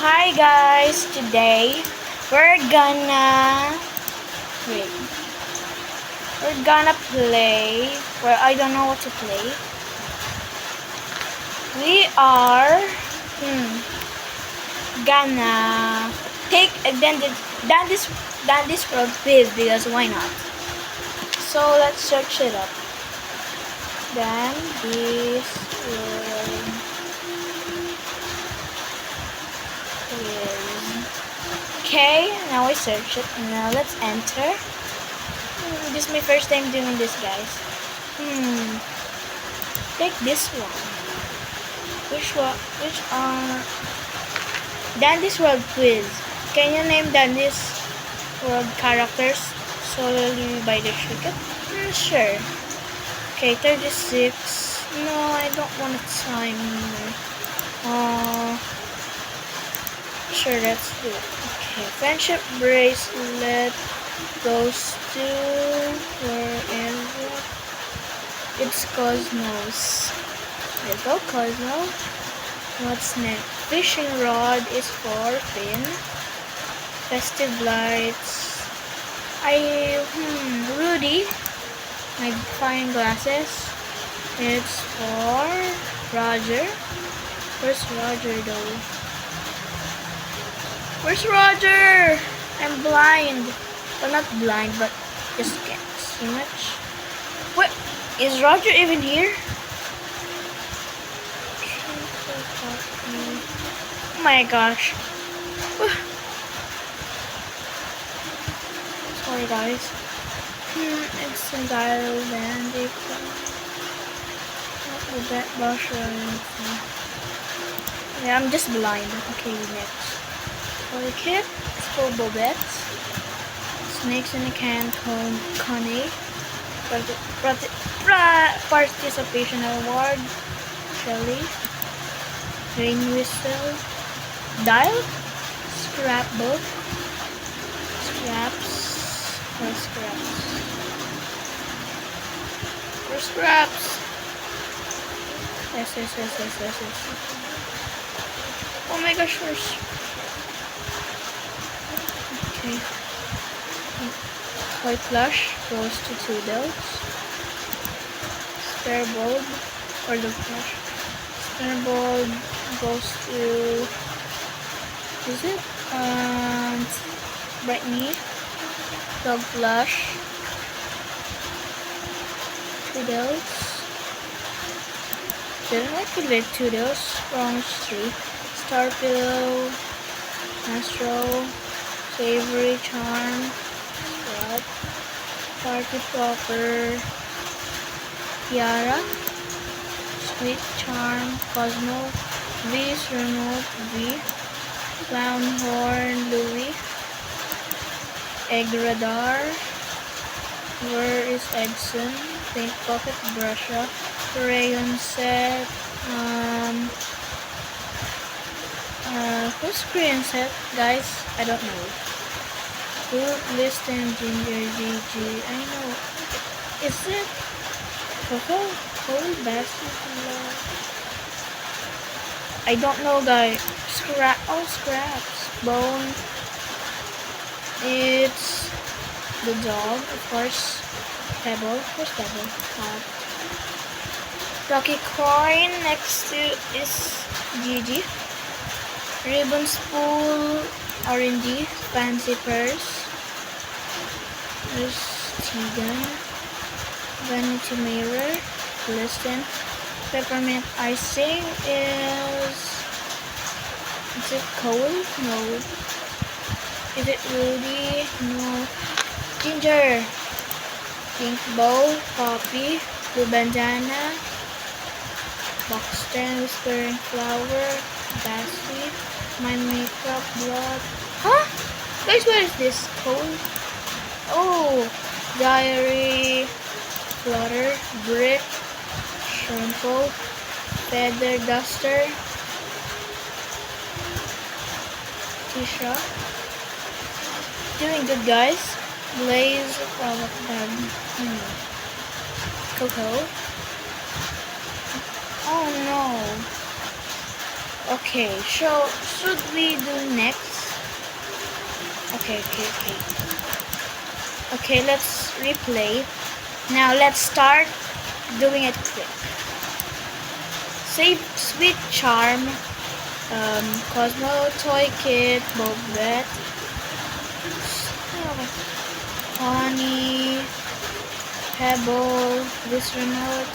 Hi guys, today we're gonna wait. We're gonna play. Well, I don't know what to play. We are gonna take a Dandy's World quiz because why not? So let's search it up. Dandy's World quiz. Okay, now I search it. Now let's enter. This is my first time doing this, guys. Take this one. Which are Dandy's World quiz? Can you name Dandy's World characters solely by their ticket? Sure. Okay, 36. No, I don't want a timer. Sure, let's do it. Okay, friendship bracelet goes to wherever. It's Cosmos. There you go, Cosmo. What's next? Fishing rod is for Finn. Festive lights. Rudy. My fine glasses. It's for Roger. Where's Roger though? Where's Roger? I'm blind. Well, not blind, but just can't see much. What? Is Roger even here? Oh my gosh. Sorry guys. It's a dial Dandy. Bobette brush. Yeah, I'm just blind. Okay, next. Toy kit. It's for Bobette. Snakes in a can. Connie. Participation award. Shelly. Rain whistle. Dial. Scrapbook. Scraps. Or scraps. For scraps. Yes. Oh my gosh, first. Okay. Toy plush goes to Toodles. Spare bulb or the plush. Spare bulb goes to, is it? Brittany. Dog plush. Toodles. Didn't I activate Toodles? Wrong street. Star pillow. Astro. Savory charm. What? Party popper. Tiara. Sweet charm. Cosmo. V's remote. V. Clown horn. Louis. Egg radar. Where is Edson? Paint pocket brusha. Crayon set. Who's crayon set, guys? I don't know. Fruit listen ginger GG. I know. Is it cold basketball? I don't know, guys. Scraps. Bone. It's the dog, of course. Pebble. Where's Pebble? Lucky coin. Next to is Gigi. Ribbon spool. R&D. Fancy purse. There's Tegan. Vanity mirror. Listen. Peppermint icing is it Cole? No. Is it Rudy? No. Ginger. Pink bow. Poppy. Blue bandana. Box 10. Whispering flower. Bassy. My makeup. Blood. Huh? Guys, what is this? Cole? Oh. Diary. Flutter. Brick. Shrimpo. Feather duster. Tisha. Doing good, guys. Blaze. Coco. Oh no. Okay, so should we do next? Okay. Okay, let's replay. Now let's start doing it quick. Save Sweet Charm, Cosmo Toy Kit, Bobette, Honey, Pebble, this remote,